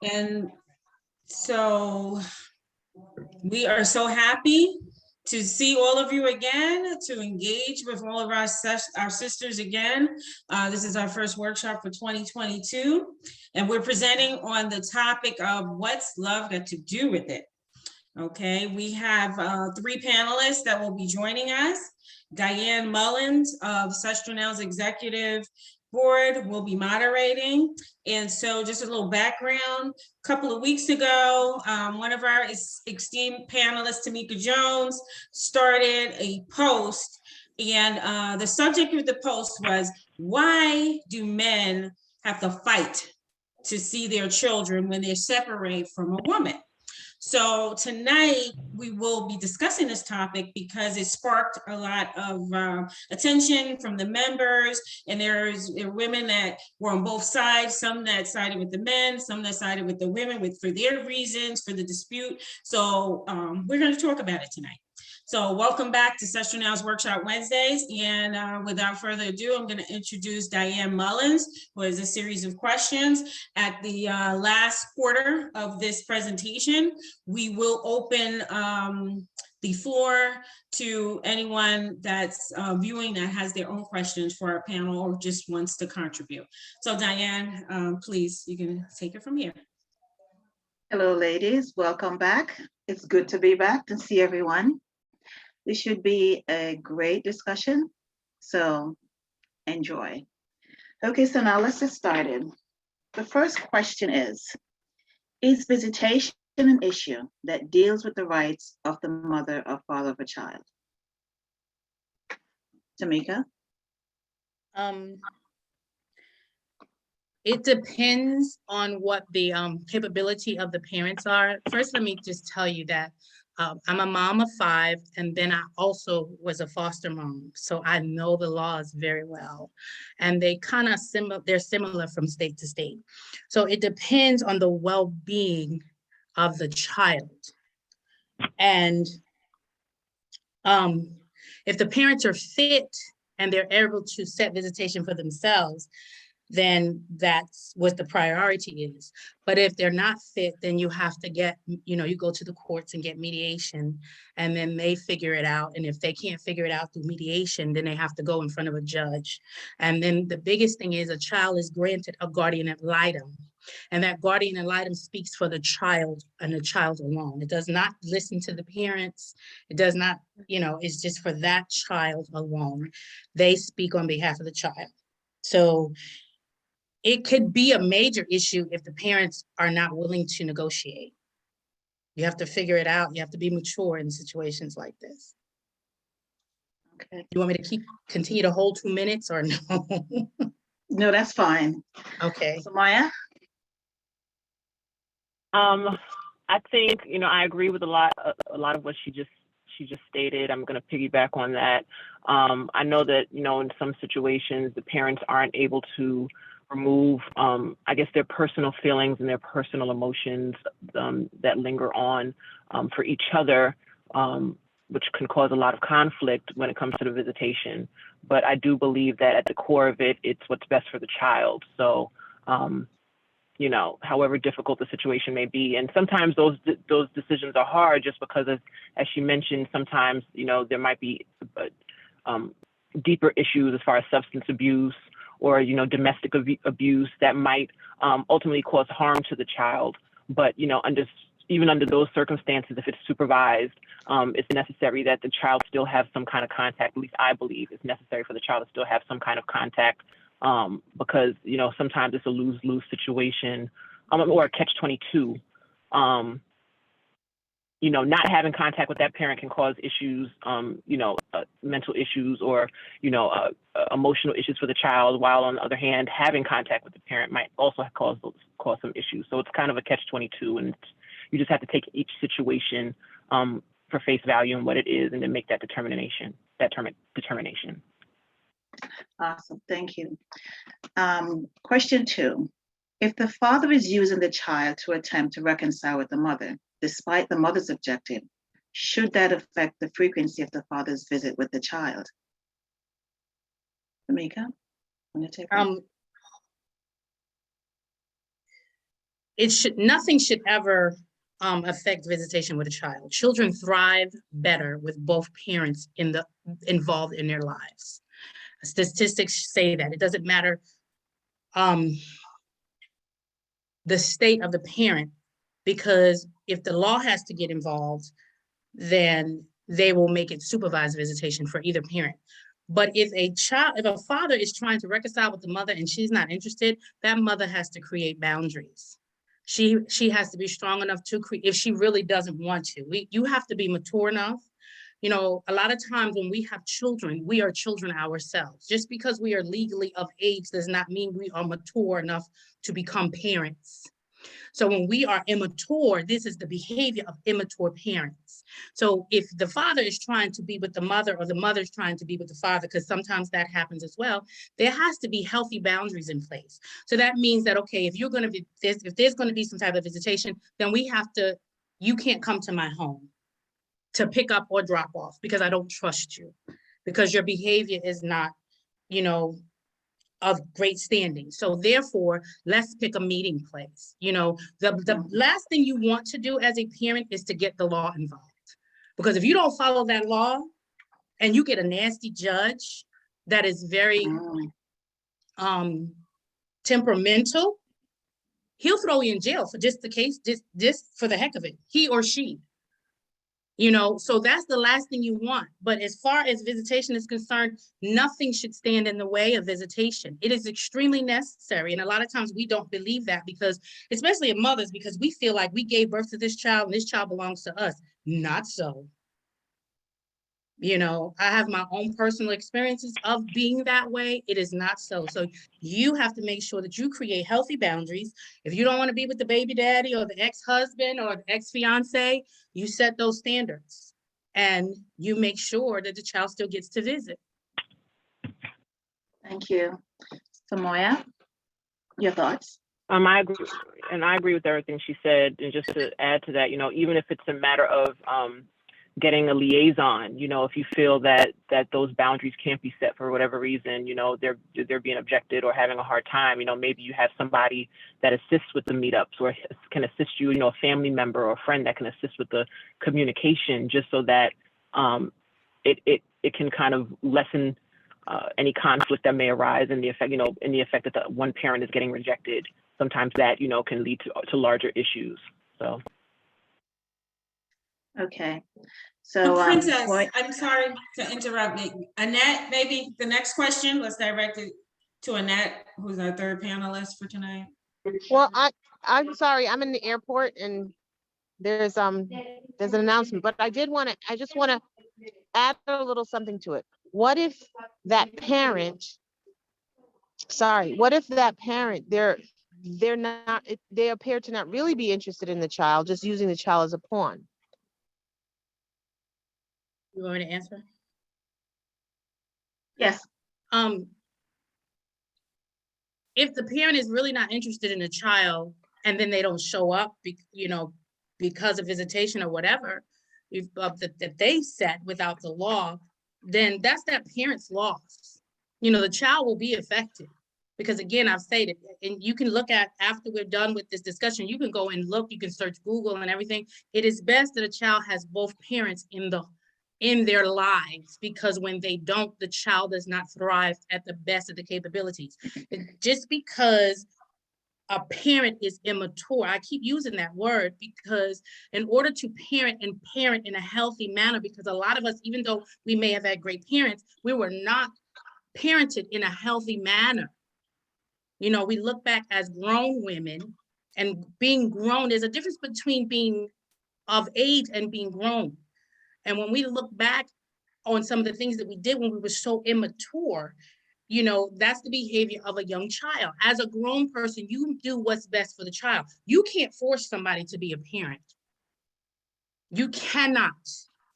And so we are so happy to see all of you again, to engage with all of our sisters again. This is our first workshop for 2022, and we're presenting on the topic of what's love got to do with it. Okay, we have three panelists that will be joining us. Diane Mullins of SestraNow's executive board will be moderating. And so just a little background, a couple of weeks ago, one of our esteemed panelists, Tamika Jones, started a post, and the subject of the post was, why do men have to fight to see their children when they're separated from a woman? So tonight we will be discussing this topic because it sparked a lot of attention from the members, and there are women that were on both sides, some that sided with the men, some that sided with the women for their reasons for the dispute. So we're going to talk about it tonight. So welcome back to SestraNow's Workshop Wednesdays. And without further ado, I'm going to introduce Diane Mullins, who has a series of questions. At the last quarter of this presentation, we will open the floor to anyone that's viewing that has their own questions for our panel or just wants to contribute. So Diane, please, you can take it from here. Hello, ladies. Welcome back. It's good to be back and see everyone. This should be a great discussion, so enjoy. Okay, so now let's get started. The first question is visitation an issue that deals with the rights of the mother or father of a child? Tamika? It depends on what the capability of the parents are. First, let me just tell you that I'm a mom of 5, and then I also was a foster mom. So I know the laws very well, and they kind of they're similar from state to state. So it depends on the well-being of the child. And if the parents are fit and they're able to set visitation for themselves, then that's what the priority is. But if they're not fit, then you have to get, you go to the courts and get mediation, and then they figure it out. And if they can't figure it out through mediation, then they have to go in front of a judge. And then the biggest thing is a child is granted a guardian ad litem. And that guardian ad litem speaks for the child and the child alone. It does not listen to the parents. It does not, it's just for that child alone. They speak on behalf of the child. So it could be a major issue if the parents are not willing to negotiate. You have to figure it out. You have to be mature in situations like this. Okay. You want me to continue to hold 2 minutes or no? No, that's fine. Okay. So Maya? I think, I agree with a lot of what she just stated. I'm going to piggyback on that. I know that, in some situations, the parents aren't able to remove, I guess, their personal feelings and their personal emotions that linger on for each other, which can cause a lot of conflict when it comes to the visitation. But I do believe that at the core of it, it's what's best for the child. So, however difficult the situation may be. And sometimes those decisions are hard just because, as she mentioned, sometimes, there might be deeper issues as far as substance abuse or, domestic abuse that might ultimately cause harm to the child. But, even under those circumstances, if it's supervised, it's necessary that the child still have some kind of contact. At least I believe it's necessary for the child to still have some kind of contact because, sometimes it's a lose-lose situation or a catch-22. Not having contact with that parent can cause issues, mental issues or, emotional issues for the child, while on the other hand, having contact with the parent might also cause some issues. So it's kind of a catch-22, and you just have to take each situation for face value and what it is, and then make that determination. Awesome, thank you. Question 2. If the father is using the child to attempt to reconcile with the mother, despite the mother's objective, should that affect the frequency of the father's visit with the child? Tamika, want to take that? nothing should ever affect visitation with a child. Children thrive better with both parents involved in their lives. Statistics say that. It doesn't matter the state of the parent, because if the law has to get involved, then they will make it supervised visitation for either parent. But if a father is trying to reconcile with the mother and she's not interested, that mother has to create boundaries. She has to be strong enough to create, if she really doesn't want to. You have to be mature enough. You know, a lot of times when we have children, we are children ourselves. Just because we are legally of age does not mean we are mature enough to become parents. So when we are immature, this is the behavior of immature parents. So if the father is trying to be with the mother, or the mother is trying to be with the father, because sometimes that happens as well, there has to be healthy boundaries in place. So that means that, okay, if there's going to be some type of visitation, then you can't come to my home to pick up or drop off, because I don't trust you, because your behavior is not, of great standing. So therefore, let's pick a meeting place. The last thing you want to do as a parent is to get the law involved. Because if you don't follow that law and you get a nasty judge that is very temperamental, he'll throw you in jail for just for the heck of it, he or she. So that's the last thing you want. But as far as visitation is concerned, nothing should stand in the way of visitation. It is extremely necessary. And a lot of times we don't believe that, because, especially in mothers, because we feel like we gave birth to this child and this child belongs to us. Not so. I have my own personal experiences of being that way. It is not so. So you have to make sure that you create healthy boundaries. If you don't want to be with the baby daddy or the ex-husband or the ex-fiance, you set those standards and you make sure that the child still gets to visit. Thank you. Samoya, your thoughts? I agree with everything she said. And just to add to that, even if it's a matter of getting a liaison, if you feel that those boundaries can't be set for whatever reason, they're being objected or having a hard time, maybe you have somebody that assists with the meetups or can assist you, a family member or a friend that can assist with the communication, just so that it can kind of lessen any conflict that may arise in the effect that the one parent is getting rejected. Sometimes that, can lead to larger issues. So. Okay. So, Princess, I'm sorry to interrupt you. Annette, maybe the next question, let's direct it to Annette, who's our third panelist for tonight. Well, I'm sorry, I'm in the airport and there's an announcement, but I just want to add a little something to it. What if that parent, they appear to not really be interested in the child, just using the child as a pawn? You want me to answer? yes. If the parent is really not interested in the child and then they don't show up, because of visitation or whatever that they set without the law, then that's that parent's loss. The child will be affected, because again, I've stated, and you can look at, after we're done with this discussion, you can go and look, you can search Google and everything. It is best that a child has both parents in their lives, because when they don't, the child does not thrive at the best of the capabilities. Just because a parent is immature, I keep using that word, because in order to parent in a healthy manner, because a lot of us, even though we may have had great parents, we were not parented in a healthy manner. We look back as grown women, and being grown, there's a difference between being of age and being grown. And when we look back on some of the things that we did when we were so immature, that's the behavior of a young child. As a grown person, you do what's best for the child. You can't force somebody to be a parent. You cannot.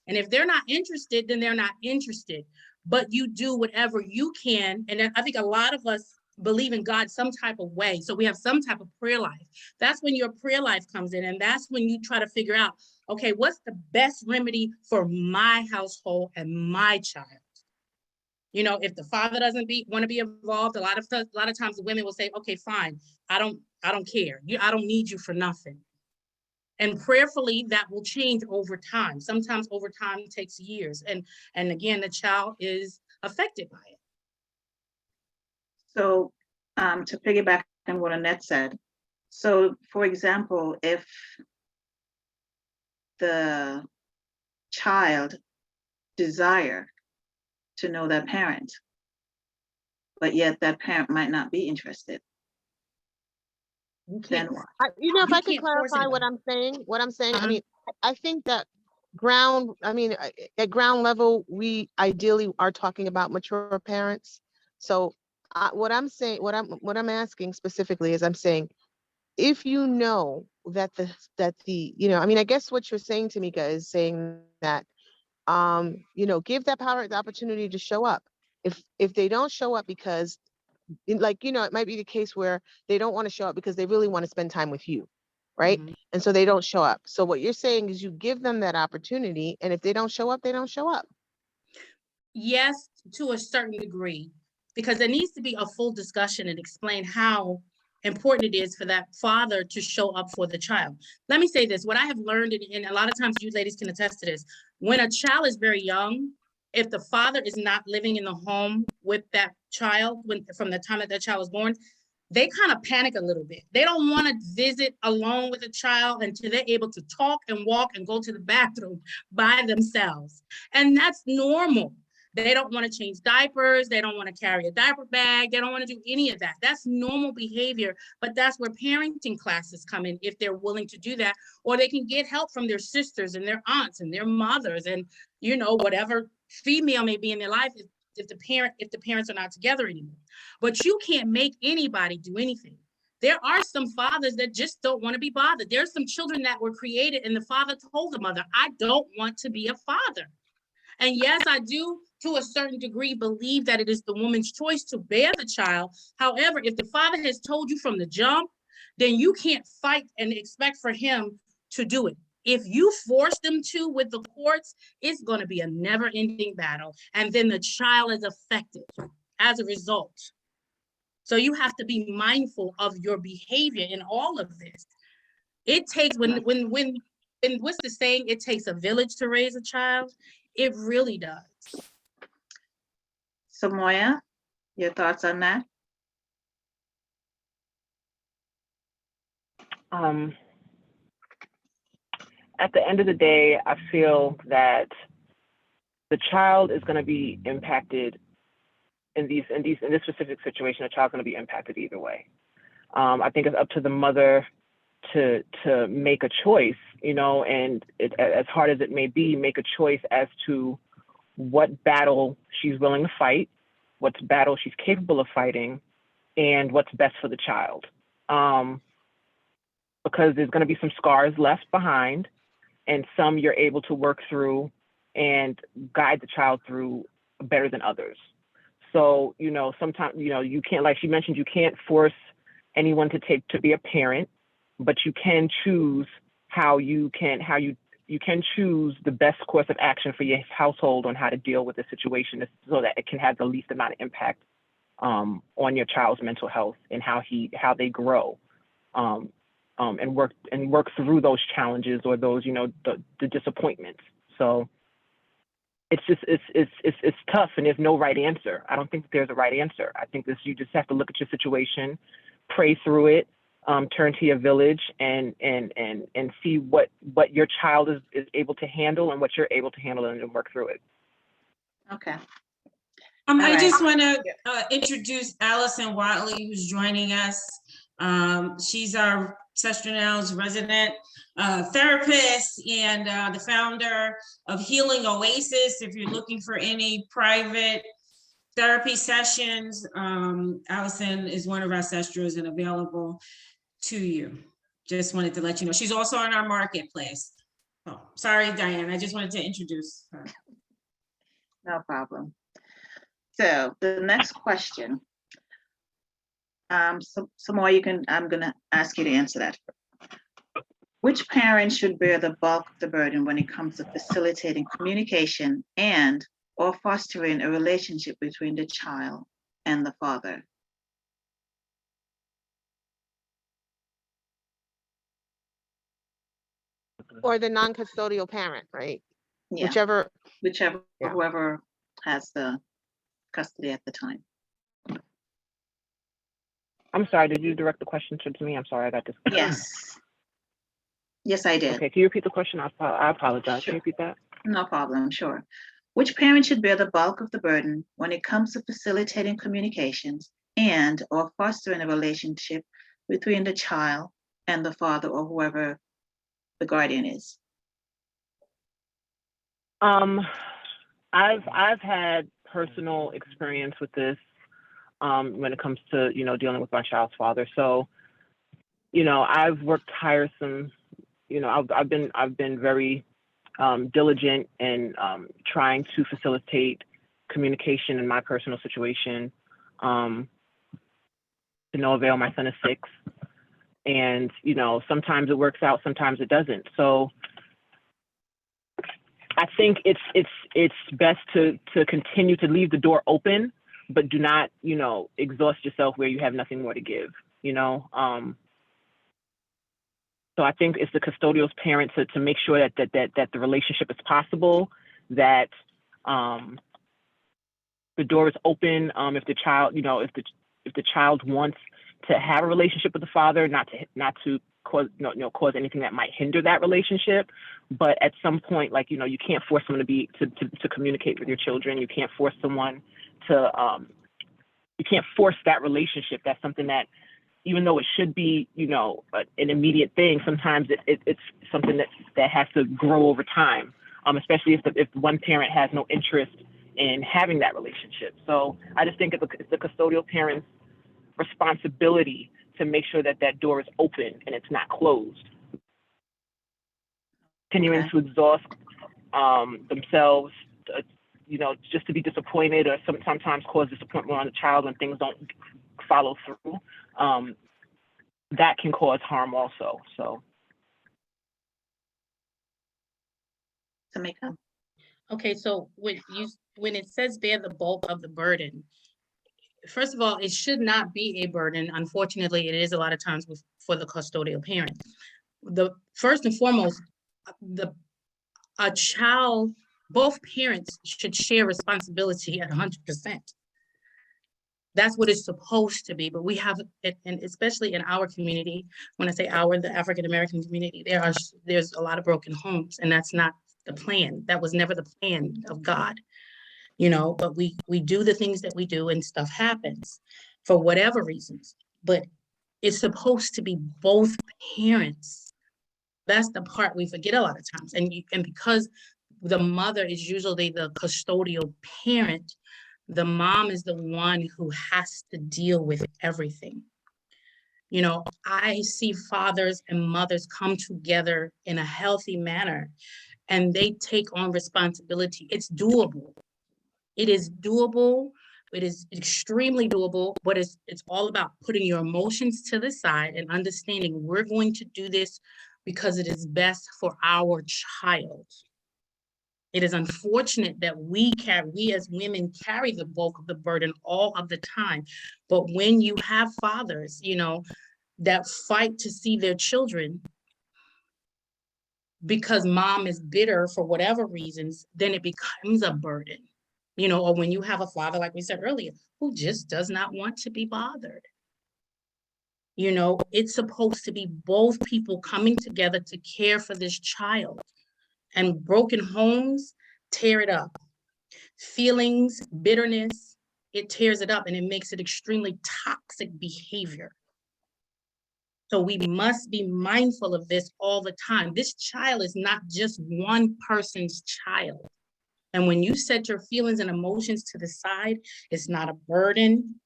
And if they're not interested, then they're not interested. But you do whatever you can. And I think a lot of us believe in God some type of way. So we have some type of prayer life. That's when your prayer life comes in. And that's when you try to figure out, okay, what's the best remedy for my household and my child? If the father doesn't want to be involved, a lot of times the women will say, okay, fine, I don't care. I don't need you for nothing. And prayerfully, that will change over time. Sometimes over time takes years. And again, the child is affected by it. So to piggyback on what Annette said, so for example, if the child desire to know their parent, but yet that parent might not be interested, then what? If You I could can't force clarify what anybody. I'm saying, Uh-huh. I mean, I think that at ground level, we ideally are talking about mature parents. So what I'm saying, what I'm asking specifically is, I'm saying, if you know that I guess what you're saying, Tamika, is saying that, give that parent the opportunity to show up. If they don't show up because, it might be the case where they don't want to show up because they really want to spend time with you, right? Mhm. And so they don't show up. So what you're saying is you give them that opportunity, and if they don't show up, they don't show up. Yes, to a certain degree, because there needs to be a full discussion and explain how important it is for that father to show up for the child. Let me say this, what I have learned, and a lot of times you ladies can attest to this, when a child is very young, if the father is not living in the home with that child from the time that that child was born, they kind of panic a little bit. They don't want to visit alone with a child until they're able to talk and walk and go to the bathroom by themselves. And that's normal. They don't want to change diapers. They don't want to carry a diaper bag. They don't want to do any of that. That's normal behavior, but that's where parenting classes come in if they're willing to do that, or they can get help from their sisters and their aunts and their mothers and, whatever female may be in their life if the parents are not together anymore. But you can't make anybody do anything. There are some fathers that just don't want to be bothered. There's some children that were created and the father told the mother, I don't want to be a father. And yes, I do, to a certain degree, believe that it is the woman's choice to bear the child. However, if the father has told you from the jump, then you can't fight and expect for him to do it. If you force them to with the courts, it's going to be a never-ending battle. And then the child is affected as a result. So you have to be mindful of your behavior in all of this. It takes, when what's the saying? It takes a village to raise a child. It really does. So Moya, your thoughts on that? At the end of the day, I feel that the child is going to be impacted in this specific situation. The child's going to be impacted either way. I think it's up to the mother to make a choice, and as hard as it may be, make a choice as to what battle she's willing to fight, what battle she's capable of fighting, and what's best for the child. Because there's going to be some scars left behind, and some you're able to work through and guide the child through better than others. So, sometimes, you can't, like she mentioned, you can't force anyone to be a parent, but you can choose you can choose the best course of action for your household on how to deal with the situation so that it can have the least amount of impact on your child's mental health and how they grow. And work through those challenges or those, the disappointments. So it's tough, and there's no right answer. I don't think there's a right answer. I think you just have to look at your situation, pray through it, turn to your village, and see what your child is able to handle and what you're able to handle, and work through it. Okay. I just want to introduce Allison Watley, who's joining us. She's our SestraNow's resident therapist and the founder of Healing Oasis. If you're looking for any private therapy sessions, Allison is one of our Sestras and available to you. Just wanted to let you know. She's also on our marketplace. Oh, sorry, Diane. I just wanted to introduce her. No problem. So the next question. Some more I'm going to ask you to answer that. Which parent should bear the bulk of the burden when it comes to facilitating communication and or fostering a relationship between the child and the father. Or the non-custodial parent, right? Yeah, Whichever, whichever, Yeah. whoever has the custody at the time. I'm sorry, did you direct the question to me? I'm sorry, I got this. Yes. Yes, I did. Okay, can you repeat the question? I apologize. Can you repeat that? No problem, sure. Which parent should bear the bulk of the burden when it comes to facilitating communications and or fostering a relationship between the child and the father or whoever the guardian is? I've had personal experience with this when it comes to, dealing with my child's father. So, I've worked tiresome, I've been very diligent in trying to facilitate communication in my personal situation. To no avail, my son is 6. And, sometimes it works out, sometimes it doesn't. So I think it's best to continue to leave the door open, but do not, exhaust yourself where you have nothing more to give, So I think it's the custodial parent to make sure that the relationship is possible, that the door is open. If the child, if the child wants to have a relationship with the father, not to cause cause anything that might hinder that relationship. But at some point, you can't force someone to communicate with your children. You can't force someone to you can't force that relationship. That's something that, even though it should be, an immediate thing, sometimes it's something that has to grow over time, especially if one parent has no interest in having that relationship. So I just think it's the custodial parent's responsibility to make sure that door is open and it's not closed. Continuing to exhaust themselves, just to be disappointed, or sometimes cause disappointment on the child when things don't follow through, that can cause harm also. So. Tamika? Okay, so when it says bear the bulk of the burden, first of all, it should not be a burden. Unfortunately, it is a lot of times for the custodial parent. The first and foremost, a child, both parents should share responsibility at 100%. That's what it's supposed to be. But we have, and especially in our community, when I say our, the African American community, there's a lot of broken homes, and that's not the plan. That was never the plan of God, but we do the things that we do, and stuff happens for whatever reasons. But it's supposed to be both parents. That's the part we forget a lot of times. And because the mother is usually the custodial parent, the mom is the one who has to deal with everything. I see fathers and mothers come together in a healthy manner, and they take on responsibility. It's doable. It is doable. It is extremely doable, but it's all about putting your emotions to the side and understanding we're going to do this because it is best for our child. It is unfortunate that we as women carry the bulk of the burden all of the time. But when you have fathers, that fight to see their children because mom is bitter for whatever reasons, then it becomes a burden, or when you have a father, like we said earlier, who just does not want to be bothered. It's supposed to be both people coming together to care for this child. And broken homes tear it up. Feelings, bitterness, it tears it up, and it makes it extremely toxic behavior. So we must be mindful of this all the time. This child is not just one person's child. And when you set your feelings and emotions to the side, it's not a burden.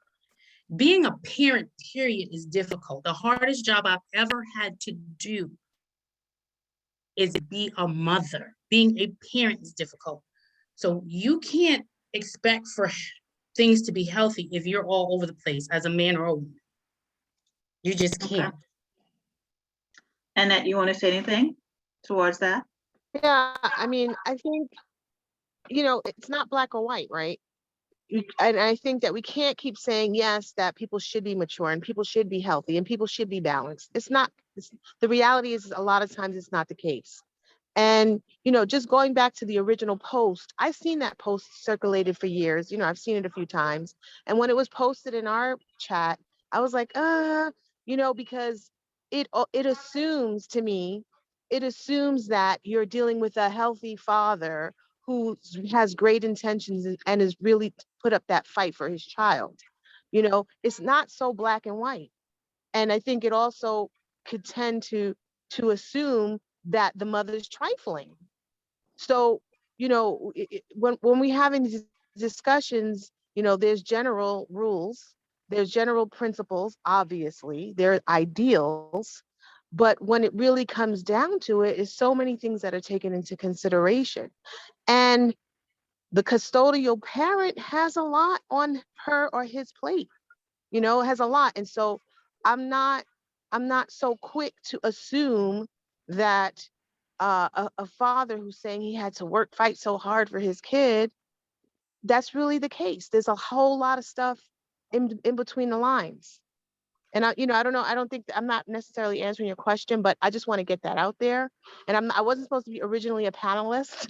Being a parent, period, is difficult. The hardest job I've ever had to do is be a mother. Being a parent is difficult. So you can't expect for things to be healthy if you're all over the place as a man or a woman. You just can't. Okay. Annette, you want to say anything towards that? yeah, I mean, I think it's not black or white, right? And I think that we can't keep saying, yes, that people should be mature and people should be healthy and people should be balanced. It's not, the reality is a lot of times it's not the case. And, just going back to the original post, I've seen that post circulated for years. I've seen it a few times. And when it was posted in our chat, I was like, because it assumes to me, it assumes that you're dealing with a healthy father who has great intentions and is really put up that fight for his child. It's not so black and white. And I think it also could tend to assume that the mother's trifling. So, when we having these discussions, there's general rules, there's general principles, obviously, there are ideals, but when it really comes down to it, is so many things that are taken into consideration. And the custodial parent has a lot on her or his plate, has a lot. And so I'm not so quick to assume that a father who's saying he had to fight so hard for his kid, that's really the case. There's a whole lot of stuff in between the lines. And I don't know. I don't think I'm not necessarily answering your question, but I just want to get that out there. And I wasn't supposed to be originally a panelist,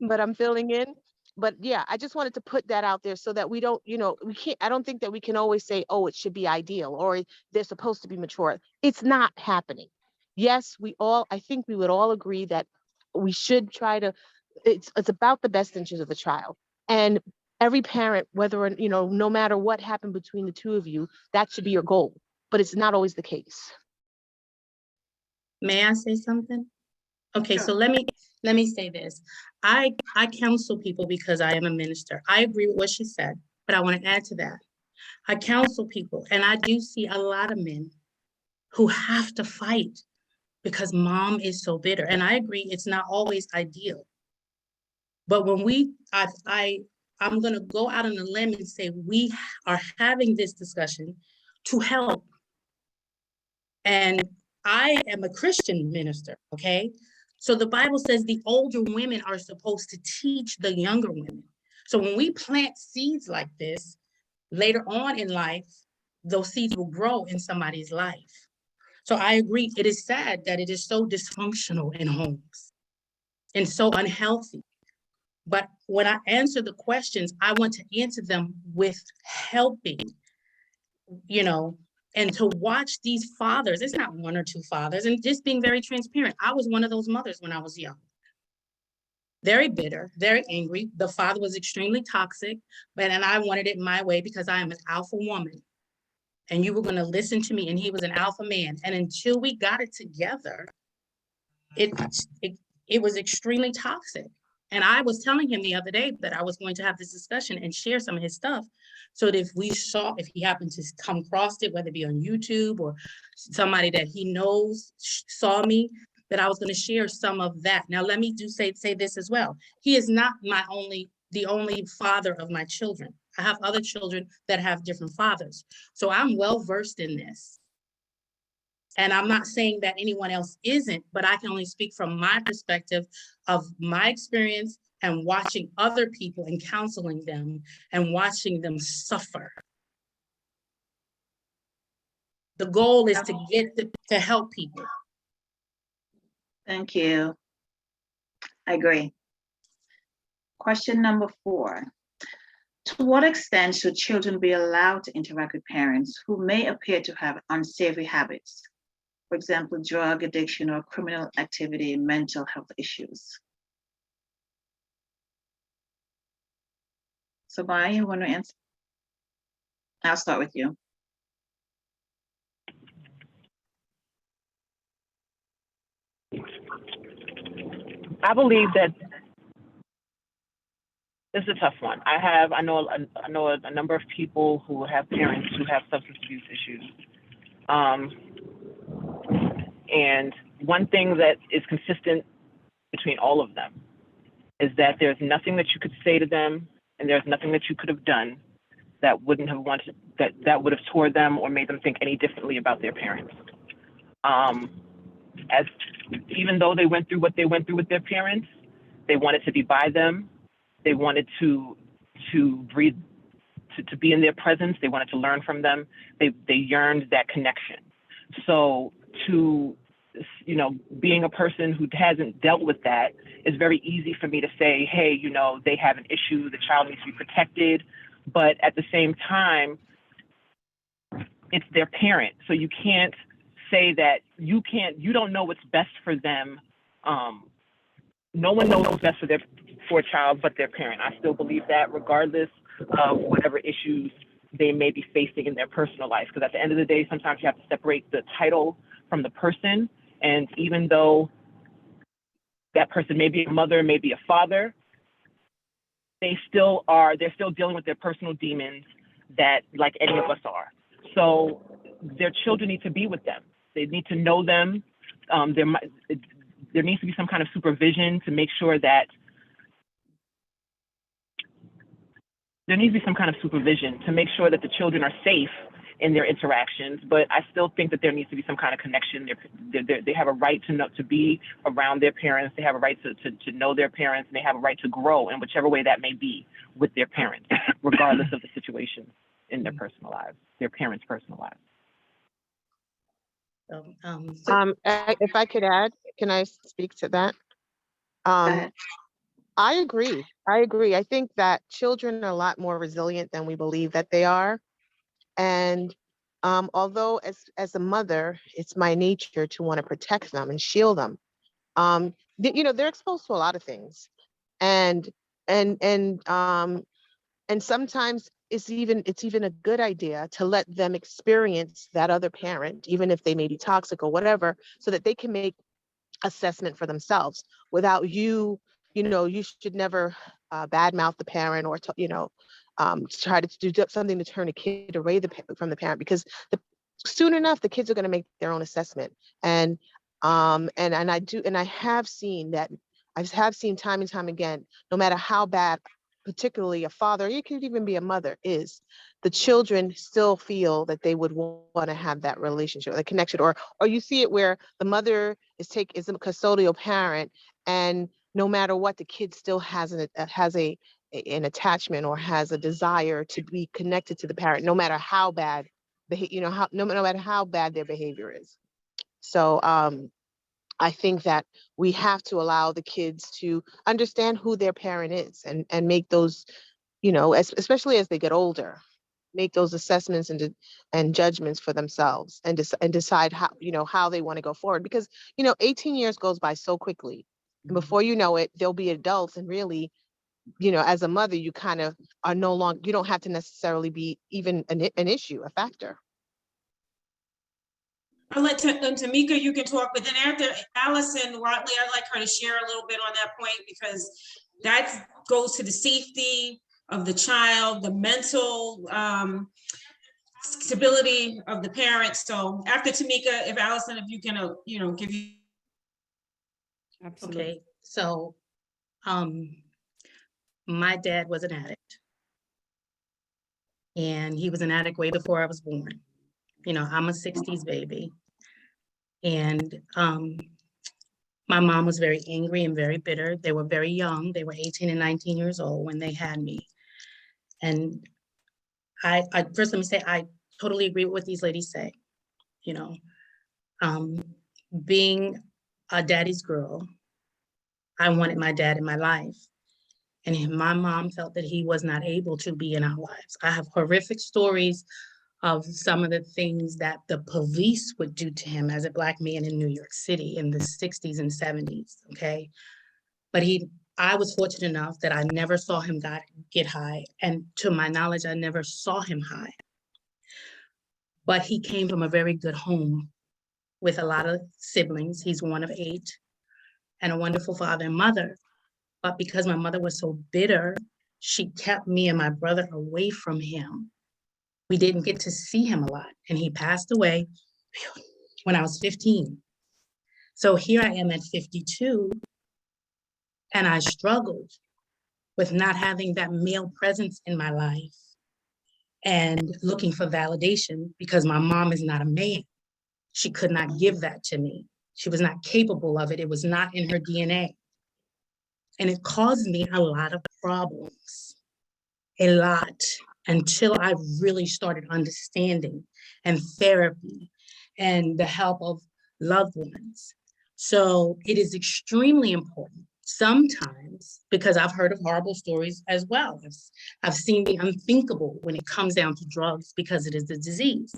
but I'm filling in. But yeah, I just wanted to put that out there so that we don't, we can't, I don't think that we can always say, oh, it should be ideal or they're supposed to be mature. It's not happening. Yes, I think we would all agree that we should try to, it's about the best interest of the child. And every parent, whether, no matter what happened between the two of you, that should be your goal, but it's not always the case. May I say something? Okay, Sure. so let me say this. I counsel people because I am a minister. I agree with what she said, but I want to add to that. I counsel people, and I do see a lot of men who have to fight because mom is so bitter. And I agree, it's not always ideal. But when I'm going to go out on a limb and say we are having this discussion to help. And I am a Christian minister, okay? So the Bible says the older women are supposed to teach the younger women. So when we plant seeds like this, later on in life, those seeds will grow in somebody's life. So I agree, it is sad that it is so dysfunctional in homes and so unhealthy. But when I answer the questions, I want to answer them with helping, and to watch these fathers. It's not one or two fathers, and just being very transparent. I was one of those mothers when I was young. Very bitter, very angry. The father was extremely toxic, and I wanted it my way because I am an alpha woman. And you were going to listen to me, and he was an alpha man. And until we got it together, it was extremely toxic. And I was telling him the other day that I was going to have this discussion and share some of his stuff. So that if he happened to come across it, whether it be on YouTube or somebody that he knows saw me, that I was going to share some of that. Now, let me say this as well. He is not the only father of my children. I have other children that have different fathers. So I'm well-versed in this. And I'm not saying that anyone else isn't, but I can only speak from my perspective of my experience and watching other people and counseling them and watching them suffer. The goal is to help people. Thank you. I agree. Question number 4. To what extent should children be allowed to interact with parents who may appear to have unsavory habits? For example, drug addiction or criminal activity, mental health issues. So Maya, you want to answer? I'll start with you. I believe that this is a tough one. I know a number of people who have parents who have substance abuse issues. And one thing that is consistent between all of them is that there's nothing that you could say to them, and there's nothing that you could have done that would have tore them or made them think any differently about their parents. Even though they went through what they went through with their parents, They wanted to be by them. They wanted to breathe, to be in their presence. They wanted to learn from them. They yearned that connection. So to, you know, being a person who hasn't dealt with that, it's very easy for me to say, hey, you know, they have an issue, the child needs to be protected. But at the same time, it's their parent. So you can't say that you don't know what's best for them. No one knows what's best for a child but their parent. I still believe that, regardless of whatever issues they may be facing in their personal life. Because at the end of the day, sometimes you have to separate the title from the person. And even though that person may be a mother, may be a father, they're still dealing with their personal demons that, like any of us are. So their children need to be with them. They need to know them. There needs to be some kind of supervision to make sure that the children are safe in their interactions. But I still think that there needs to be some kind of connection. They have a right to be around their parents. They have a right to know their parents, and they have a right to grow in whichever way that may be with their parents, regardless of the situation in their personal lives, their parents' personal lives. So, If I could add, can I speak to that? ahead. I agree. I think that children are a lot more resilient than we believe that they are. And although as a mother, it's my nature to want to protect them and shield them. You know, they're exposed to a lot of things. And sometimes it's even a good idea to let them experience that other parent, even if they may be toxic or whatever, so that they can make assessment for themselves without you know, you should never badmouth the parent or, try to do something to turn a kid away from the parent, because soon enough, the kids are going to make their own assessment. And I have seen that. I have seen time and time again, no matter how bad, particularly a father, it could even be a mother, is, the children still feel that they would want to have that relationship, the connection, or you see it where the mother is a custodial parent, and no matter what, the kid still has an attachment or has a desire to be connected to the parent, no matter how bad no matter how bad their behavior is. So I think that we have to allow the kids to understand who their parent is, and make those, especially as they get older, make those assessments and judgments for themselves, and decide how they want to go forward. Because 18 years goes by so quickly, and before you know it, they'll be adults, and really, as a mother, you kind of are no longer, you don't have to necessarily be even an issue, a factor. I'll let Tamika, you can talk, but then after Allison Watley, I'd like her to share a little bit on that point, because that goes to the safety of the child, the mental stability of the parents. So after Tamika, if Allison, if you can, give you. okay, so my dad was an addict, and he was an addict way before I was born. I'm a 60s baby. And my mom was very angry and very bitter. They were very young. They were 18 and 19 years old when they had me. And I first, let me say, I totally agree with what these ladies say. Being a daddy's girl, I wanted my dad in my life. And my mom felt that he was not able to be in our lives. I have horrific stories of some of the things that the police would do to him as a Black man in New York City in the 60s and 70s, okay? But I was fortunate enough that I never saw him get high. And to my knowledge, I never saw him high. But he came from a very good home with a lot of siblings. He's one of 8, and a wonderful father and mother. But because my mother was so bitter, she kept me and my brother away from him. We didn't get to see him a lot, and he passed away when I was 15. So here I am at 52, and I struggled with not having that male presence in my life and looking for validation, because my mom is not a man. She could not give that to me. She was not capable of it. It was not in her DNA. And it caused me a lot of problems, a lot, until I really started understanding and therapy and the help of loved ones. So it is extremely important sometimes, because I've heard of horrible stories as well. I've seen the unthinkable when it comes down to drugs because it is a disease.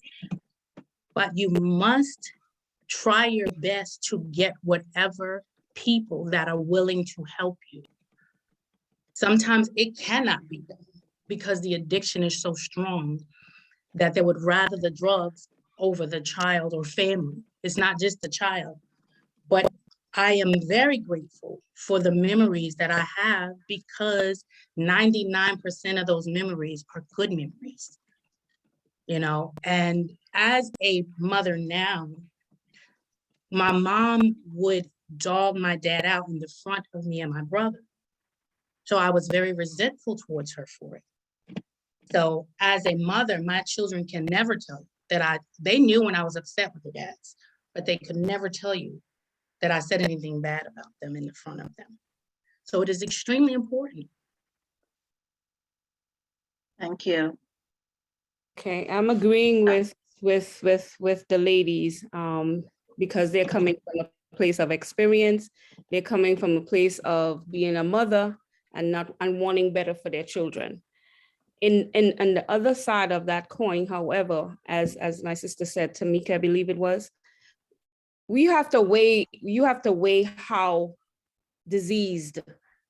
But you must try your best to get whatever people that are willing to help you. Sometimes it cannot be done because the addiction is so strong that they would rather the drugs over the child or family. It's not just the child, but I am very grateful for the memories that I have, because 99% of those memories are good memories, you know? And as a mother now, my mom would dog my dad out in the front of me and my brother. So I was very resentful towards her for it. So as a mother, my children can never tell you that they knew when I was upset with their dads, but they could never tell you that I said anything bad about them in the front of them. So it is extremely important. Thank you. Okay, I'm agreeing with the ladies, because they're coming from a place of experience. They're coming from a place of being a mother and wanting better for their children. In the other side of that coin, however, as my sister said, Tamika, I believe it was, you have to weigh how diseased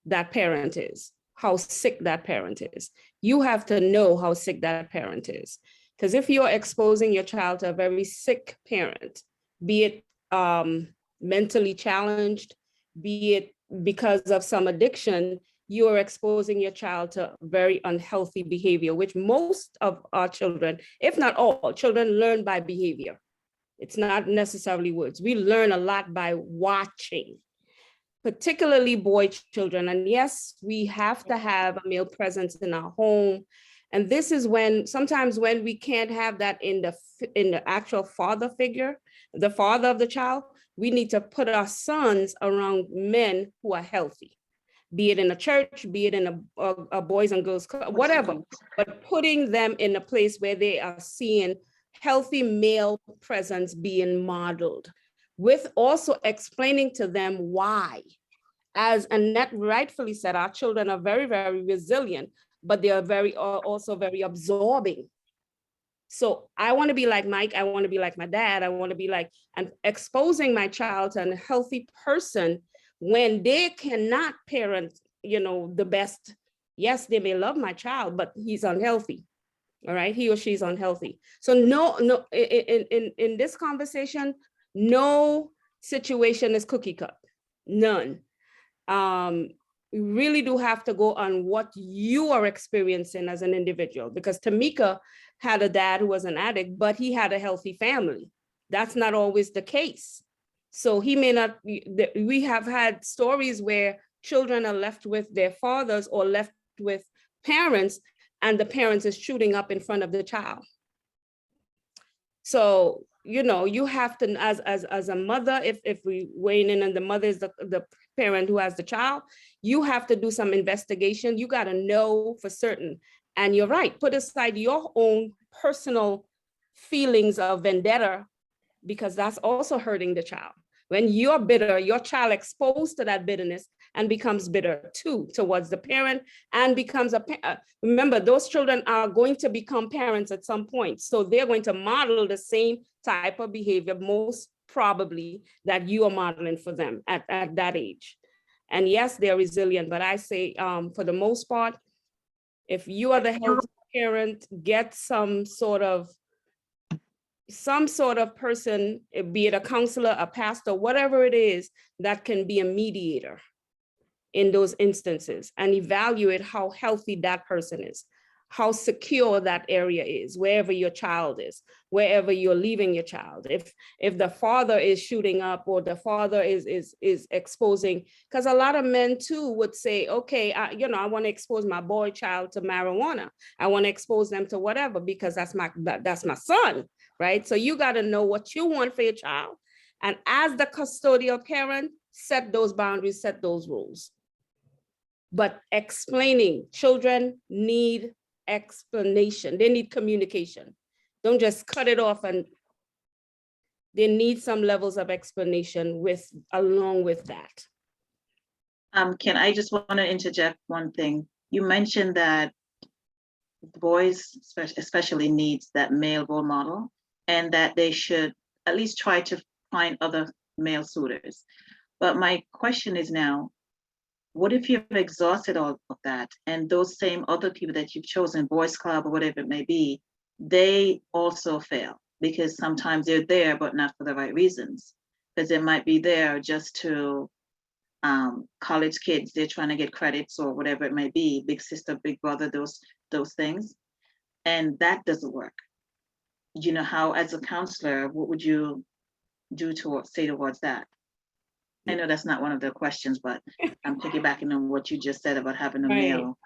that parent is, how sick that parent is. You have to know how sick that parent is. Because if you're exposing your child to a very sick parent, be it mentally challenged, be it because of some addiction, you are exposing your child to very unhealthy behavior, which most of our children, if not all, children learn by behavior. It's not necessarily words. We learn a lot by watching, particularly boy children. And yes, we have to have a male presence in our home. And this is when, sometimes when we can't have that in the actual father figure, the father of the child, we need to put our sons around men who are healthy, be it in a church, be it in a boys and girls club, whatever, but putting them in a place where they are seeing healthy male presence being modeled, with also explaining to them why. As Annette rightfully said, our children are very, very resilient, but they are also very absorbing. So I want to be like Mike. I want to be like my dad. I want to be like, and exposing my child to a healthy person when they cannot parent, the best. Yes, they may love my child, but he's unhealthy. All right, he or she's unhealthy. So no, in this conversation, no situation is cookie cut, none. We really do have to go on what you are experiencing as an individual, because Tamika had a dad who was an addict, but he had a healthy family. That's not always the case. So he may not, we have had stories where children are left with their fathers or left with parents, and the parents is shooting up in front of the child. So, you have to, as a mother, if we weigh in and the mother is the parent who has the child, you have to do some investigation. You got to know for certain. And you're right, put aside your own personal feelings of vendetta, because that's also hurting the child. When you're bitter, your child exposed to that bitterness and becomes bitter too towards the parent, and becomes remember, those children are going to become parents at some point. So they're going to model the same type of behavior, most probably, that you are modeling for them at that age. And yes, they're resilient, but I say for the most part, if you are the healthy parent, get some sort of person, be it a counselor, a pastor, whatever it is, that can be a mediator in those instances, and evaluate how healthy that person is, how secure that area is, wherever your child is, wherever you're leaving your child. If the father is shooting up, or the father is exposing, because a lot of men too would say, okay, I want to expose my boy child to marijuana. I want to expose them to whatever, because that's my son, right? So you got to know what you want for your child. And as the custodial parent, set those boundaries, set those rules. but explaining, children need explanation. They need communication. Don't just cut it off, and they need some levels of explanation along with that. Can I just want to interject one thing? You mentioned that boys especially needs that male role model, and that they should at least try to find other male suitors. But my question is now, what if you've exhausted all of that and those same other people that you've chosen, boys club or whatever it may be, they also fail? Because sometimes they're there, but not for the right reasons. Because they might be there just to college kids, they're trying to get credits or whatever it may be, big sister, big brother, those things. And that doesn't work. You know, how as a counselor, what would you do say towards that? I know that's not one of the questions, but I'm piggybacking on what you just said about having a Right. male.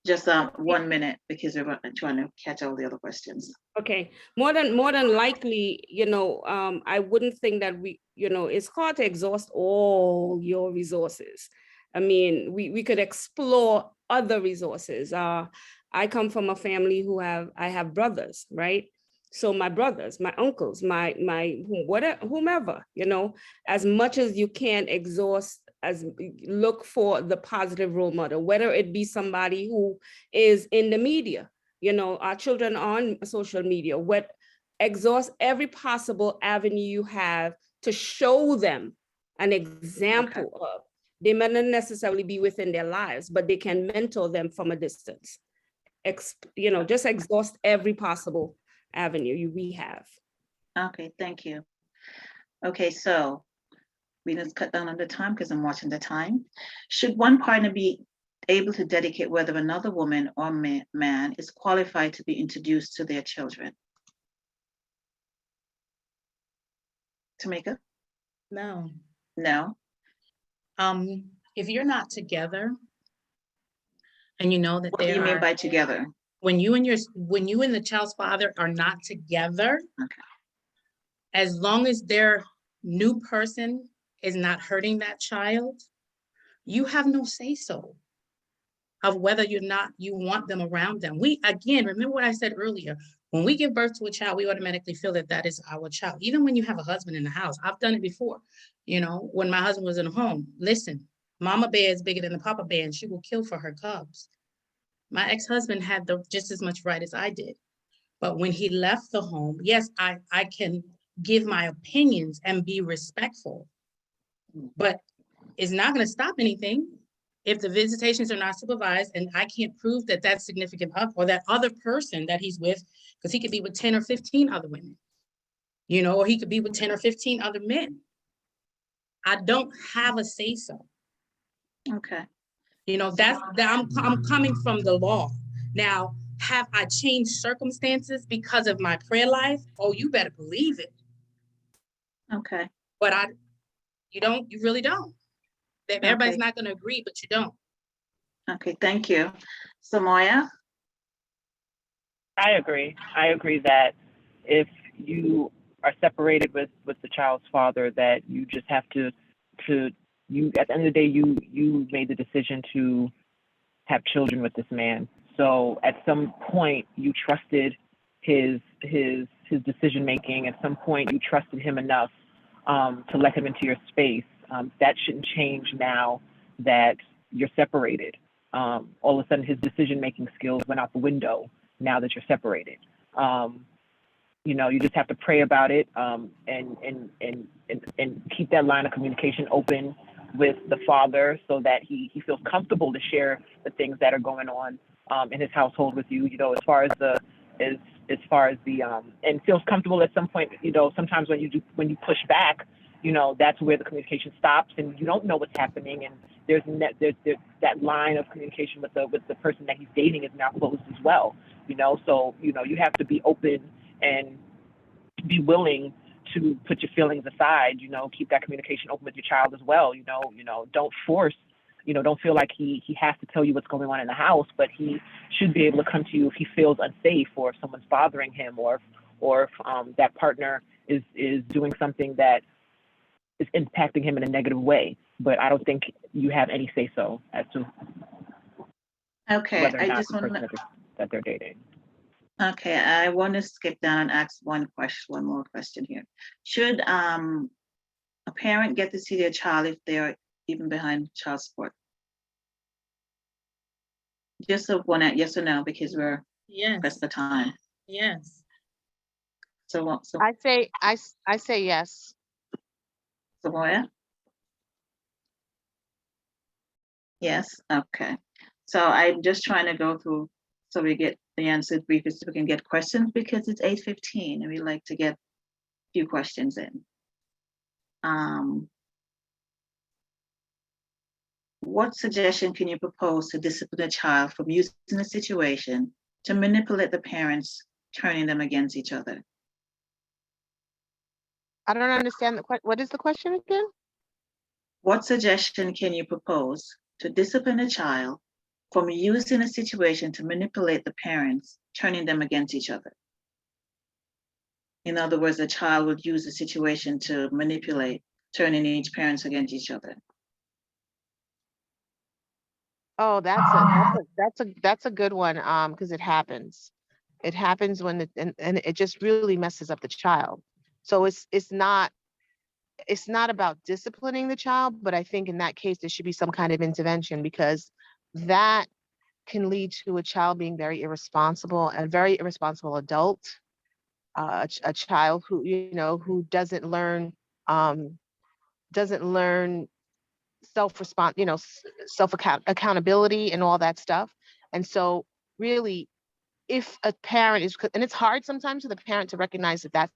Just 1 minute, because we're trying to catch all the other questions. Okay, more than likely, I wouldn't think that it's hard to exhaust all your resources. I mean, we could explore other resources. I come from a family I have brothers, right? So my brothers, my uncles, my whomever, as much as you can exhaust, look for the positive role model, whether it be somebody who is in the media. Our children on social media, exhaust every possible avenue you have to show them an example of. They may not necessarily be within their lives, but they can mentor them from a distance. Just exhaust every possible avenue we have. Okay, thank you. Okay, so we just cut down on the time because I'm watching the time. Should one partner be able to dedicate whether another woman or man is qualified to be introduced to their children? Tamika? No. No? If you're not together and you know that What do you mean by together? when you and the child's father are not together, Okay. as long as their new person is not hurting that child, you have no say-so of whether you want them around them. Remember what I said earlier, when we give birth to a child, we automatically feel that is our child. Even when you have a husband in the house, I've done it before. When my husband was in home, listen, mama bear is bigger than the papa bear and she will kill for her cubs. My ex-husband had just as much right as I did. But when he left the home, yes, I can give my opinions and be respectful, but it's not going to stop anything. If the visitations are not supervised and I can't prove that that's significant or that other person that he's with, because he could be with 10 or 15 other women, or he could be with 10 or 15 other men. I don't have a say-so. Okay. I'm coming from the law. Now, have I changed circumstances because of my prayer life? Oh, you better believe it. Okay. But you really don't. Everybody's not going to agree, but you don't. Okay, thank you. Samoya? I agree that if you are separated with the child's father, that you just have to at the end of the day, you made the decision to have children with this man. So at some point you trusted his decision making. At some point you trusted him enough to let him into your space. That shouldn't change now that you're separated. All of a sudden his decision making skills went out the window now that you're separated. You just have to pray about it and keep that line of communication open with the father so that he feels comfortable to share the things that are going on in his household with you, as far as the and feels comfortable at some point. Sometimes when you push back, that's where the communication stops and you don't know what's happening, and there's that line of communication with the person that he's dating is now closed as well. So you have to be open and be willing to put your feelings aside, keep that communication open with your child as well. Don't force, don't feel like he has to tell you what's going on in the house, but he should be able to come to you if he feels unsafe or if someone's bothering him or if that partner is doing something that is impacting him in a negative way. But I don't think you have any say-so as to Okay, whether or I not just the want person to, that they're dating. okay, I want to skip down and ask one more question here. Should a parent get to see their child if they're even behind child support? Just a one at yes or no, because we're Yes, pressed for time. yes. So I say yes. Savoya? Yes, okay. So I'm just trying to go through so we get the answers briefly so we can get questions because it's 8:15 and we like to get a few questions in. What suggestion can you propose to discipline a child from using a situation to manipulate the parents, turning them against each other? I don't understand the what is the question again? What suggestion can you propose to discipline a child from using a situation to manipulate the parents, turning them against each other? In other words, a child would use a situation to manipulate, turning each parents against each other. Oh, that's a good one. Because it happens. It happens when and it just really messes up the child. So it's not about disciplining the child, but I think in that case there should be some kind of intervention because that can lead to a child being very irresponsible, a very irresponsible adult, a child who who doesn't learn self accountability and all that stuff. And so really, if a parent is, and it's hard sometimes for the parent to recognize that that's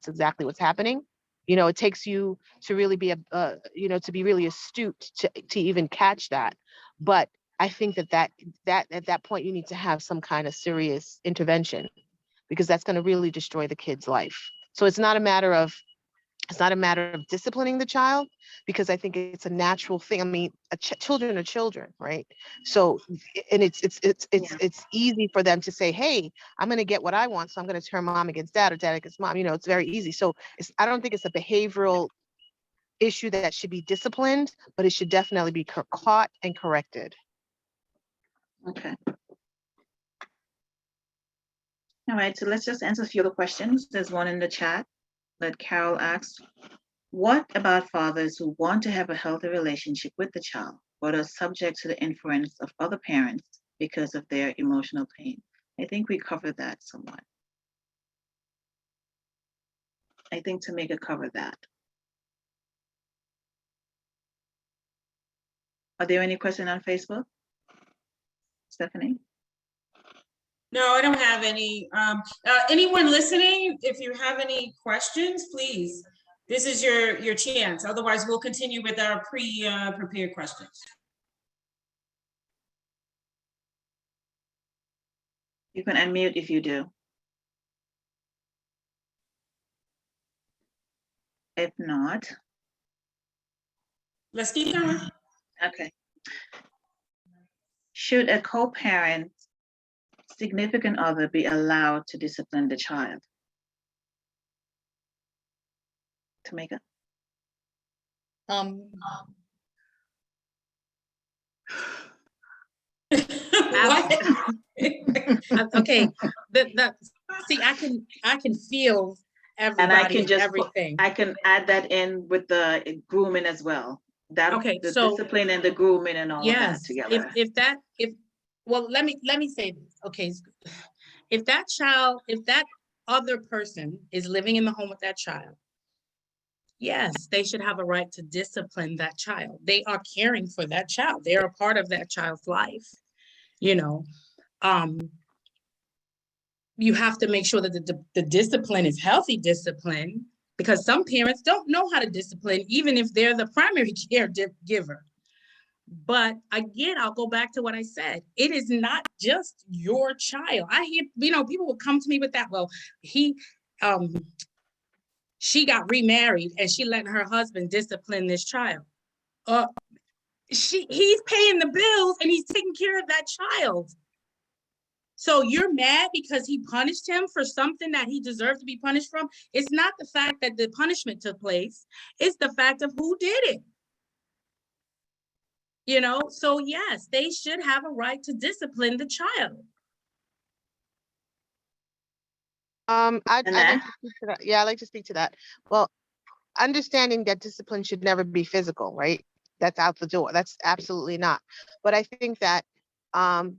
exactly what's happening. It takes you to really be to be really astute to even catch that. But I think that at that point you need to have some kind of serious intervention because that's going to really destroy the kid's life. So it's not a matter of disciplining the child because I think it's a natural thing. I mean, children are children, right? So, and it's easy for them to say, "Hey, I'm going to get what I want, so I'm going to turn mom against dad or dad against mom." It's very easy. So, I don't think it's a behavioral issue that should be disciplined, but it should definitely be caught and corrected. Okay. All right, so let's just answer a few of the questions. There's one in the chat that Carol asked. What about fathers who want to have a healthy relationship with the child, but are subject to the influence of other parents because of their emotional pain? I think we covered that somewhat. I think Tamika covered that. Are there any questions on Facebook? Stephanie? No, I don't have any. Anyone listening, if you have any questions, please, this is your chance. Otherwise, we'll continue with our prepared questions. You can unmute if you do. If not, Let's keep going. okay. Should a co-parent significant other be allowed to discipline the child? Tamika? What? Okay, see, I can feel And I everybody can and just everything. I can add that in with the grooming as well. That Okay, the so discipline and the grooming and all of that yes, together. well, let me say this. Okay, if that other person is living in the home with that child, yes, they should have a right to discipline that child. They are caring for that child. They are a part of that child's life. You have to make sure that the discipline is healthy discipline because some parents don't know how to discipline, even if they're the primary caregiver. But again, I'll go back to what I said. It is not just your child. I hear, people will come to me with that. Well, she got remarried and she let her husband discipline this child. He's paying the bills and he's taking care of that child. So you're mad because he punished him for something that he deserved to be punished from? It's not the fact that the punishment took place. It's the fact of who did it. You know, so yes, they should have a right to discipline the child. And I'd like then, to speak to that. Yeah, I'd like to speak to that. Well, understanding that discipline should never be physical, right? That's out the door. That's absolutely not. But I think that um,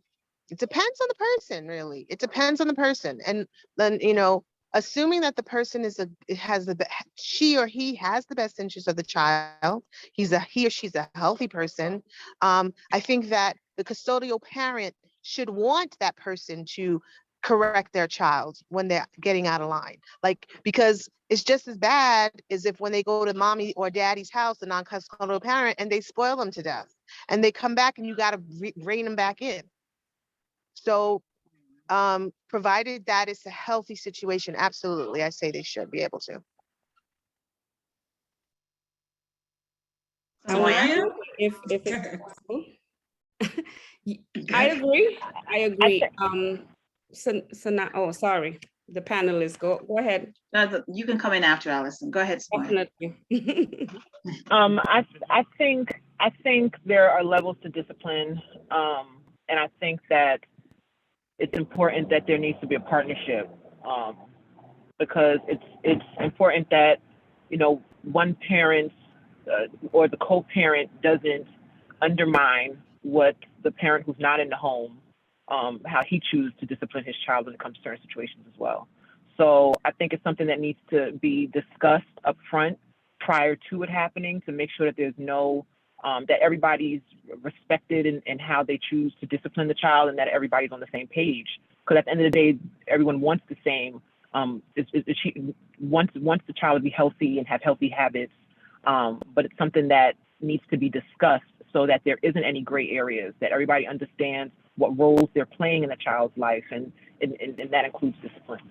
it depends on the person, really. It depends on the person, and then assuming that the person she or he has the best interest of the child. He or she's a healthy person. I think that the custodial parent should want that person to correct their child when they're getting out of line, like, because it's just as bad as if when they go to mommy or daddy's house, the non-custodial parent, and they spoil them to death, and they come back and you got to rein them back in. So provided that it's a healthy situation, absolutely, I say they should be able to. Samaya? If it's possible. I agree. I agree. So now, oh, sorry, the panelists, go ahead. You can come in after Allison. Go ahead, Samaya. Definitely. I think there are levels to discipline, and I think that it's important that there needs to be a partnership, because it's important that one parent or the co-parent doesn't undermine what the parent who's not in the home, how he chooses to discipline his child when it comes to certain situations as well. So I think it's something that needs to be discussed up front prior to it happening, to make sure that there's no, that everybody's respected in how they choose to discipline the child, and that everybody's on the same page. Because at the end of the day, everyone wants the same. Wants the child to be healthy and have healthy habits, but it's something that needs to be discussed so that there isn't any gray areas, that everybody understands what roles they're playing in the child's life, and that includes discipline.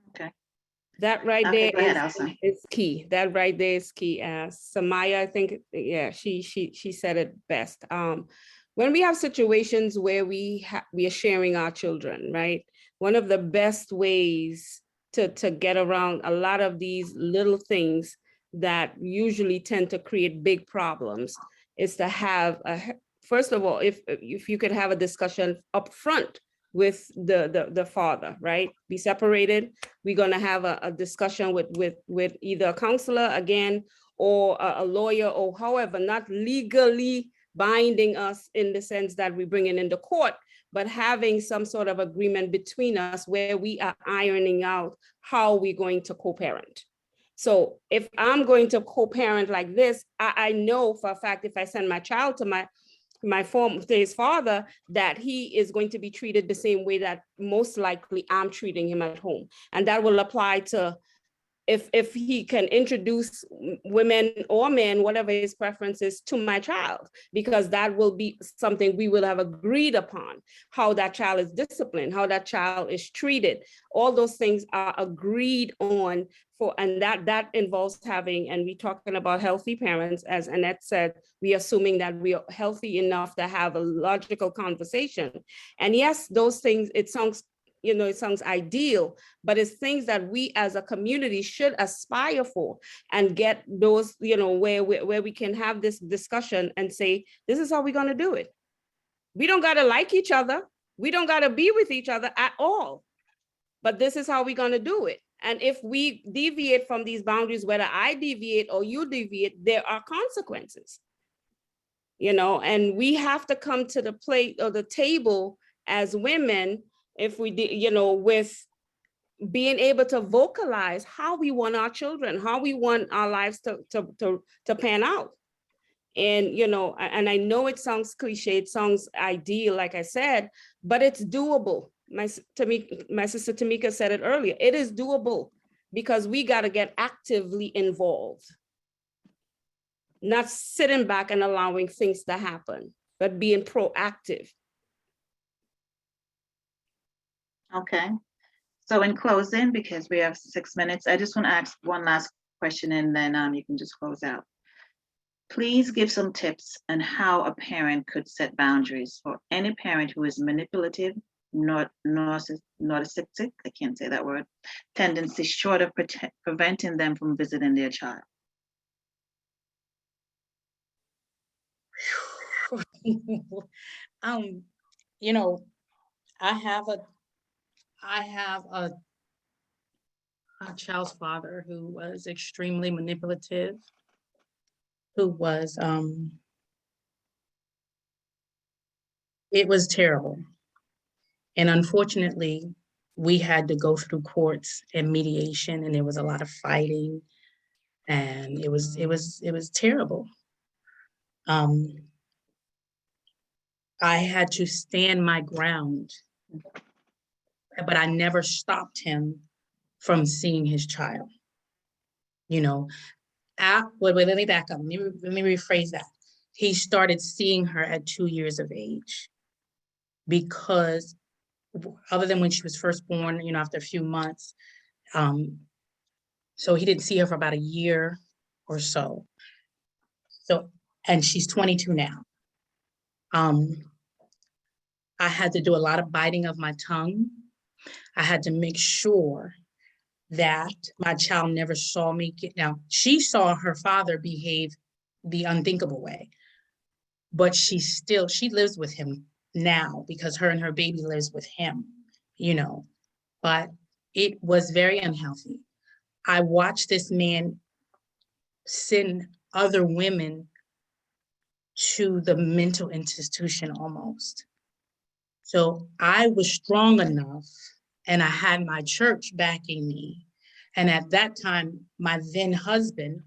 Okay. That right Okay, there go ahead, Allison. is key. That right there is key. Samaya, I think, yeah, she said it best. When we have situations where we are sharing our children, right? One of the best ways to get around a lot of these little things that usually tend to create big problems is to have first of all, if you could have a discussion up front with the father, right? Be separated. We're gonna have a discussion with either a counselor again, or a lawyer, or however, not legally binding us in the sense that we bring it into court, but having some sort of agreement between us where we are ironing out how we're going to co-parent. So if I'm going to co-parent like this, I know for a fact, if I send my child to his father, that he is going to be treated the same way that most likely I'm treating him at home. And that will apply to if he can introduce women or men, whatever his preference is, to my child, because that will be something we will have agreed upon, how that child is disciplined, how that child is treated. All those things are agreed on and that involves having, and we're talking about healthy parents, as Annette said, we assuming that we are healthy enough to have a logical conversation. And yes, those things, it sounds ideal, but it's things that we as a community should aspire for and get those, where we can have this discussion and say, this is how we're going to do it. We don't got to like each other. We don't got to be with each other at all, but this is how we're going to do it. And if we deviate from these boundaries, whether I deviate or you deviate, there are consequences, and we have to come to the plate or the table as women, if we, with being able to vocalize how we want our children, how we want our lives to pan out. And, and I know it sounds cliche, it sounds ideal, like I said, but it's doable. My sister Tamika said it earlier, it is doable, because we got to get actively involved, not sitting back and allowing things to happen, but being proactive. Okay. So in closing, because we have 6 minutes, I just want to ask one last question, and then you can just close out. Please give some tips on how a parent could set boundaries for any parent who is manipulative, narcissistic, I can't say that word, tendency, short of preventing them from visiting their child. You know, I have a child's father who was extremely manipulative, who was it was terrible. And unfortunately, we had to go through courts and mediation, and there was a lot of fighting, and it was terrible. I had to stand my ground, but I never stopped him from seeing his child. You know, wait, let me back up. Let me rephrase that. He started seeing her at 2 years of age because other than when she was first born, after a few months, so he didn't see her for about a year or so. So, and she's 22 now. I had to do a lot of biting of my tongue. I had to make sure that my child never saw me now, she saw her father behave the unthinkable way, but she lives with him now because her and her baby lives with him, but it was very unhealthy. I watched this man send other women to the mental institution almost. So I was strong enough and I had my church backing me. And at that time, my then husband,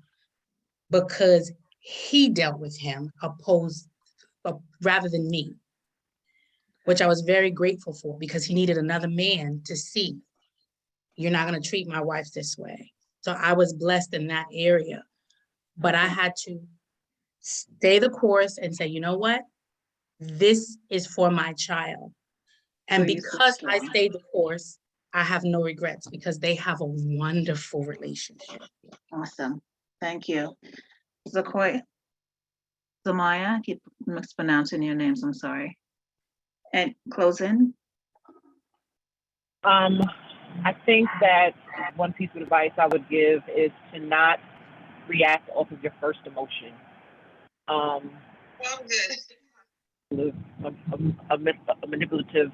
because he dealt with him, opposed rather than me, which I was very grateful for because he needed another man to see, you're not going to treat my wife this way. So I was blessed in that area, but I had to stay the course and say, you know what? This is for my child. And because I stayed the course, I have no regrets because they have a wonderful relationship. Awesome. Thank you. Zakoy, Zamaya, I keep mispronouncing your names, I'm sorry. And closing. I think that one piece of advice I would give is to not react off of your first emotion. A manipulative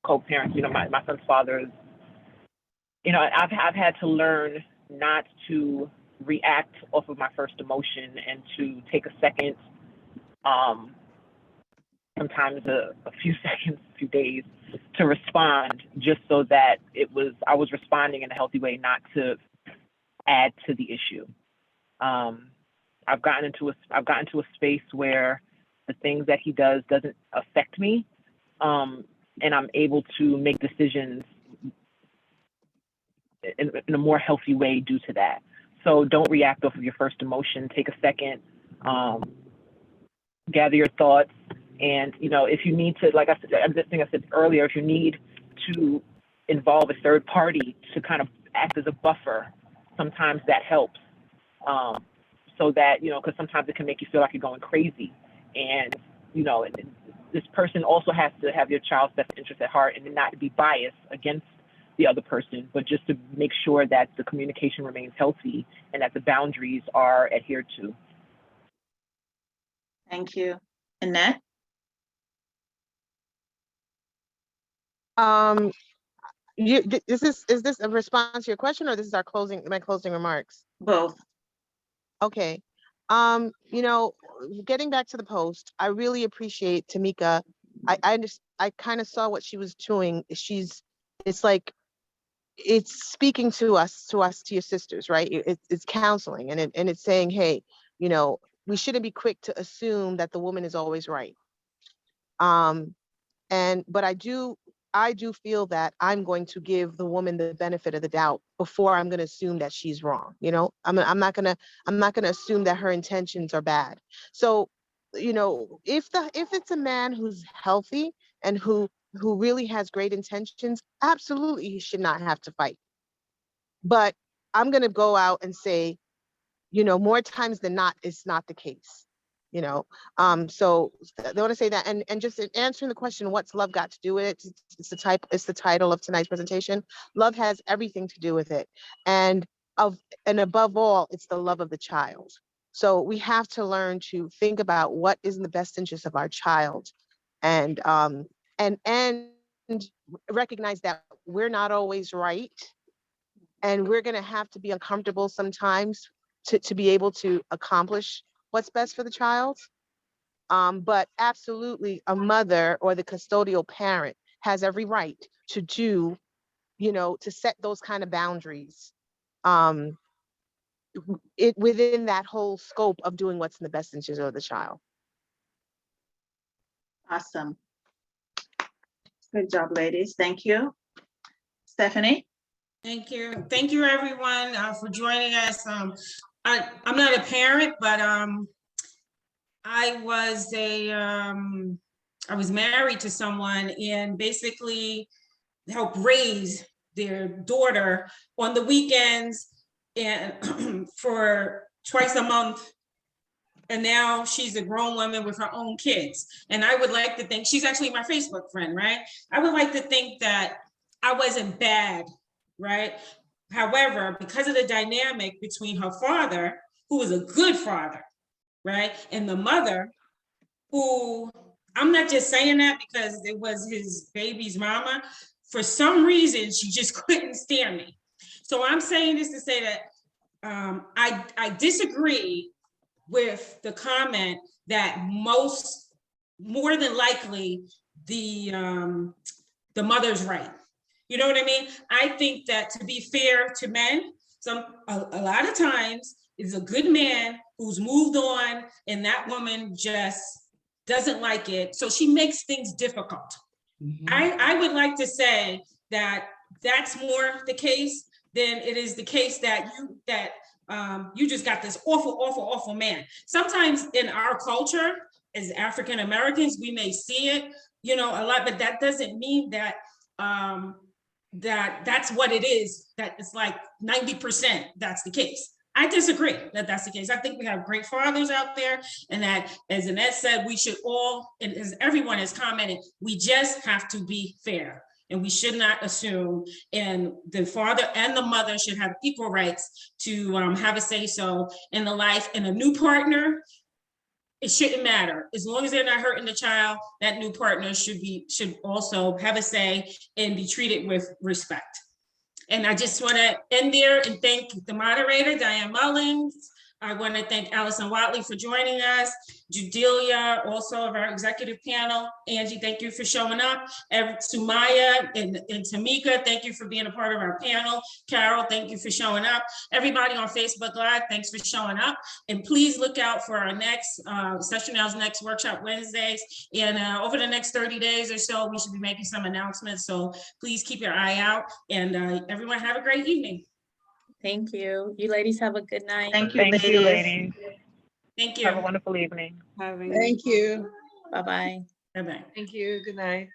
co-parent. My son's father is. I've had to learn not to react off of my first emotion and to take a second, sometimes a few seconds, a few days, to respond, just so that I was responding in a healthy way, not to add to the issue. I've gotten into a space where the things that he does doesn't affect me, and I'm able to make decisions in a more healthy way due to that. So don't react off of your first emotion. Take a second, gather your thoughts, and if you need to, like I said earlier, if you need to involve a third party to kind of act as a buffer, sometimes that helps. So that because sometimes it can make you feel like you're going crazy, and this person also has to have your child's best interest at heart and not be biased against the other person, but just to make sure that the communication remains healthy and that the boundaries are adhered to. Thank you. Annette? Is this a response to your question, or this is my closing remarks? Both. Okay. Getting back to the post, I really appreciate Tamika. I kind of saw what she was doing. It's speaking to us, to your sisters, right? It's counseling, and it's saying, hey, we shouldn't be quick to assume that the woman is always right. But I do feel that I'm going to give the woman the benefit of the doubt before I'm going to assume that she's wrong. I'm not going to assume that her intentions are bad. So, if it's a man who's healthy and who really has great intentions, absolutely he should not have to fight. But I'm going to go out and say, more times than not, it's not the case. So I want to say that, and just in answering the question, what's love got to do with it? It's the title of tonight's presentation. Love has everything to do with it, and above all, it's the love of the child. So we have to learn to think about what is in the best interest of our child, and recognize that we're not always right, and we're going to have to be uncomfortable sometimes to be able to accomplish what's best for the child. But absolutely, a mother or the custodial parent has every right to do, to set those kind of boundaries, within that whole scope of doing what's in the best interest of the child. Awesome. Good job, ladies. Thank you. Stephanie? Thank you. Thank you, everyone, for joining us. I'm not a parent, but I was married to someone and basically helped raise their daughter on the weekends and for twice a month. And now she's a grown woman with her own kids. And I would like to think, she's actually my Facebook friend, right? I would like to think that I wasn't bad, right? However, because of the dynamic between her father, who was a good father, right? And the mother, who, I'm not just saying that because it was his baby's mama. For some reason, she just couldn't stand me. So I'm saying this to say that I disagree with the comment that more than likely, the mother's right. You know what I mean? I think that, to be fair to men, a lot of times is a good man who's moved on and that woman just doesn't like it. So she makes things difficult. I would like to say that that's more the case than it is the case that you just got this awful man. Sometimes in our culture as African Americans, we may see it, a lot, but that doesn't mean that that's what it is, that it's like 90% that's the case. I disagree that that's the case. I think we have great fathers out there, and that, as Annette said, we should all, and as everyone has commented, we just have to be fair, and we should not assume, and the father and the mother should have equal rights to have a say-so in the life. And a new partner, it shouldn't matter. As long as they're not hurting the child, that new partner should also have a say and be treated with respect. And I just want to end there and thank the moderator, Diane Mullins. I want to thank Allison Watley for joining us, Judelia, also of our executive panel. Angie, thank you for showing up. Sumaya and Tamika, thank you for being a part of our panel. Carol, thank you for showing up. Everybody on Facebook Live, thanks for showing up. And please look out for our next, SestraNow's next workshop Wednesdays. And over the next 30 days or so, we should be making some announcements. So please keep your eye out, and everyone have a great evening. Thank you. You ladies have a good night. Thank you, Thank you, ladies. ladies. Thank you. Have a wonderful evening. Having Thank you. Bye-bye. Bye-bye. Thank you. Good night.